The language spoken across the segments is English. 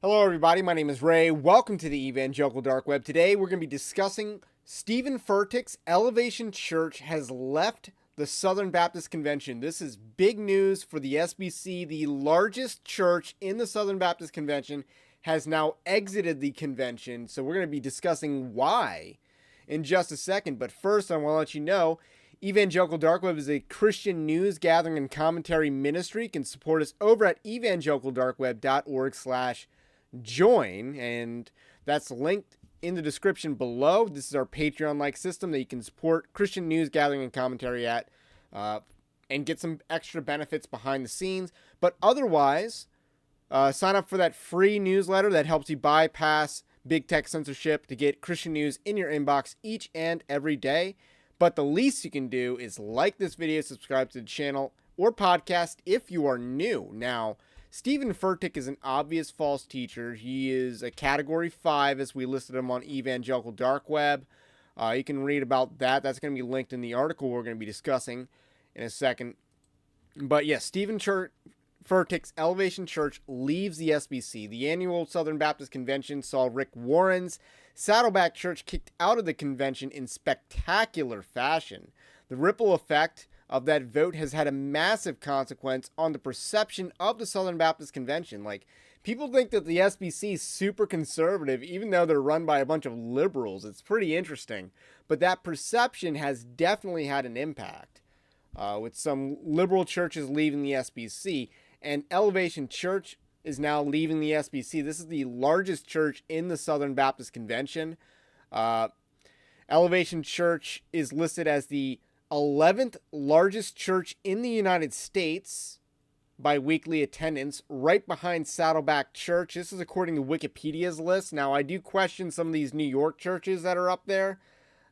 Hello, everybody. My name is Ray. Welcome to the Evangelical Dark Web. Today, we're going to be discussing Stephen Furtick's Elevation Church has left the Southern Baptist Convention. This is big news for the SBC. The largest church in the Southern Baptist Convention has now exited the convention. So we're going to be discussing why in just a second. But first, I want to let you know, Evangelical Dark Web is a Christian news gathering and commentary ministry. You can support us over at evangelicaldarkweb.org/join, and that's linked in the description below. This is our Patreon-like system that you can support Christian news gathering and commentary at and get some extra benefits behind the scenes. But otherwise, sign up for that free newsletter that helps you bypass big tech censorship to get Christian news in your inbox each and every day. But the least you can do is like this video, subscribe to the channel or podcast if you are new. Now, Stephen Furtick is an obvious false teacher. He is a Category 5 as we listed him on Evangelical Dark Web. You can read about that. That's going to be linked in the article we're going to be discussing in a second. But yes, Stephen Furtick's Elevation Church leaves the SBC. The annual Southern Baptist Convention saw Rick Warren's Saddleback Church kicked out of the convention in spectacular fashion. The ripple effect of that vote has had a massive consequence on the perception of the Southern Baptist Convention. Like, people think that the SBC is super conservative, even though they're run by a bunch of liberals. It's pretty interesting. But that perception has definitely had an impact, with some liberal churches leaving the SBC. And Elevation Church is now leaving the SBC. This is the largest church in the Southern Baptist Convention. Elevation Church is listed as the 11th largest church in the United States by weekly attendance, right behind Saddleback Church. This is according to Wikipedia's list. Now, I do question some of these New York churches that are up there.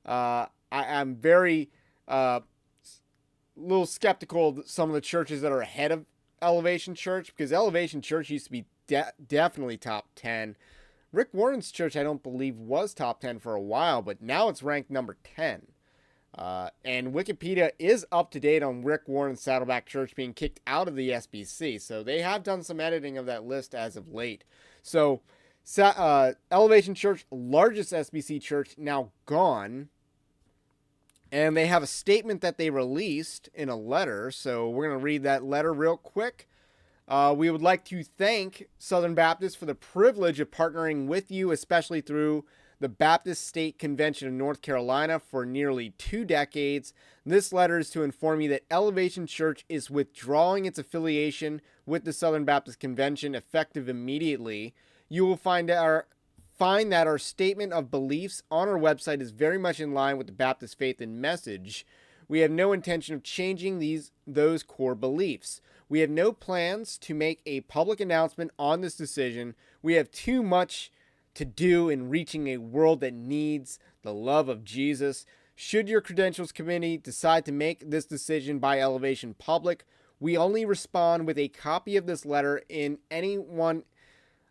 I'm very little skeptical of some of the churches that are ahead of Elevation Church, because Elevation Church used to be definitely top 10. Rick Warren's church, I don't believe, was top 10 for a while, but now it's ranked number 10. And Wikipedia is up to date on Rick Warren's Saddleback Church being kicked out of the SBC. So they have done some editing of that list as of late. So Elevation Church, largest SBC church, now gone. And they have a statement that they released in a letter. So we're going to read that letter real quick. We would like to thank Southern Baptist for the privilege of partnering with you, especially through the Baptist State Convention of North Carolina for nearly 2 decades. This letter is to inform you that Elevation Church is withdrawing its affiliation with the Southern Baptist Convention effective immediately. You will find that our statement of beliefs on our website is very much in line with the Baptist faith and message. We have no intention of changing those core beliefs. We have no plans to make a public announcement on this decision. We have too much to do in reaching a world that needs the love of Jesus. Should your credentials committee decide to make this decision by Elevation public, we only respond with a copy of this letter in anyone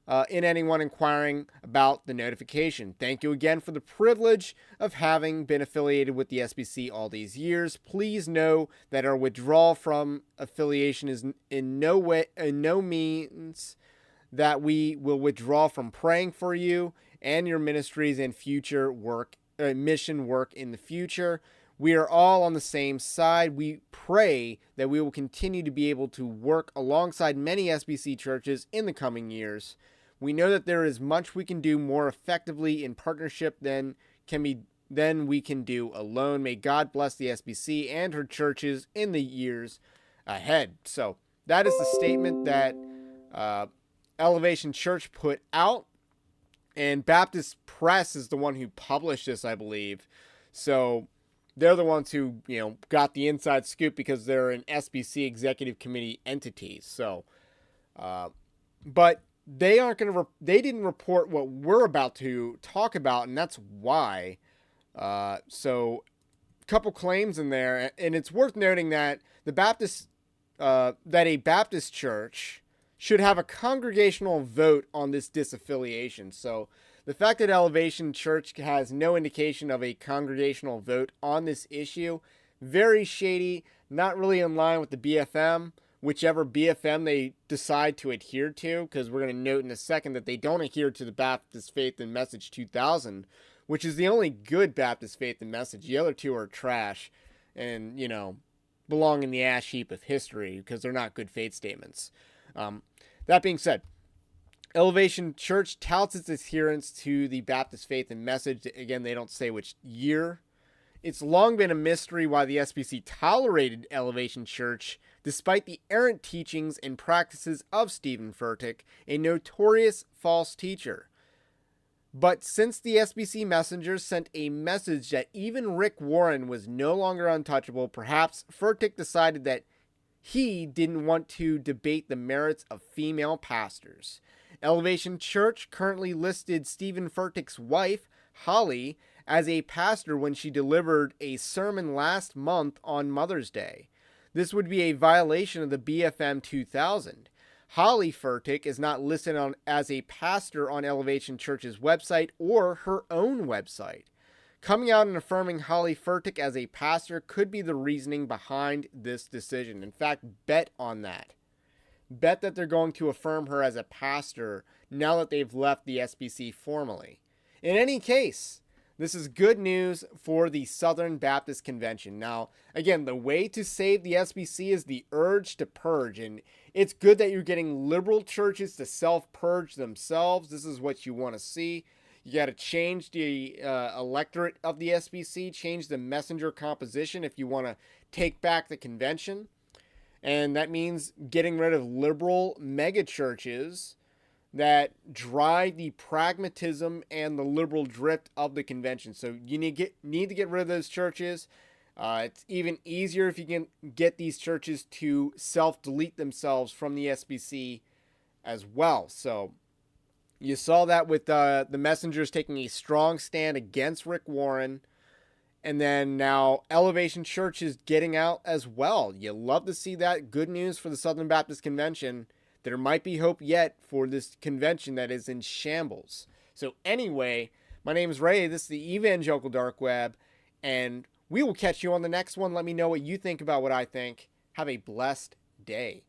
inquiring about the notification. Thank you again for the privilege of having been affiliated with the SBC all these years. Please know that our withdrawal from affiliation is in no means that we will withdraw from praying for you and your ministries and future work, mission work in the future. We are all on the same side. We pray that we will continue to be able to work alongside many SBC churches in the coming years. We know that there is much we can do more effectively in partnership than we can do alone. May God bless the SBC and her churches in the years ahead. So that is the statement that Elevation Church put out, and Baptist Press is the one who published this, I believe. So they're the ones who, got the inside scoop because they're an SBC executive committee entity. So, but they they didn't report what we're about to talk about, and that's why. So a couple claims in there, and it's worth noting that a Baptist church should have a congregational vote on this disaffiliation. So the fact that Elevation Church has no indication of a congregational vote on this issue, very shady, not really in line with the BFM whichever BFM they decide to adhere to, because we're going to note in a second that they don't adhere to the Baptist Faith and Message 2000, which is the only good Baptist Faith and Message. The other two are trash and, belong in the ash heap of history because they're not good faith statements. That being said, Elevation Church touts its adherence to the Baptist Faith and Message. Again, they don't say which year. It's long been a mystery why the SBC tolerated Elevation Church despite the errant teachings and practices of Stephen Furtick, a notorious false teacher. But since the SBC messengers sent a message that even Rick Warren was no longer untouchable, perhaps Furtick decided that he didn't want to debate the merits of female pastors. Elevation Church currently listed Stephen Furtick's wife, Holly, as a pastor when she delivered a sermon last month on Mother's Day. This would be a violation of the BFM 2000. Holly Furtick is not listed as a pastor on Elevation Church's website or her own website. Coming out and affirming Holly Furtick as a pastor could be the reasoning behind this decision. In fact, bet on that. Bet that they're going to affirm her as a pastor now that they've left the SBC formally. In any case, this is good news for the Southern Baptist Convention. Now, again, the way to save the SBC is the urge to purge. And it's good that you're getting liberal churches to self-purge themselves. This is what you want to see. You got to change the electorate of the SBC, change the messenger composition if you want to take back the convention. And that means getting rid of liberal megachurches that drive the pragmatism and the liberal drift of the convention. So you need to get rid of those churches. It's even easier if you can get these churches to self-delete themselves from the SBC as well. So you saw that with the messengers taking a strong stand against Rick Warren. And then now Elevation Church is getting out as well. You love to see that. Good news for the Southern Baptist Convention. There might be hope yet for this convention that is in shambles. So anyway, my name is Ray. This is the Evangelical Dark Web. And we will catch you on the next one. Let me know what you think about what I think. Have a blessed day.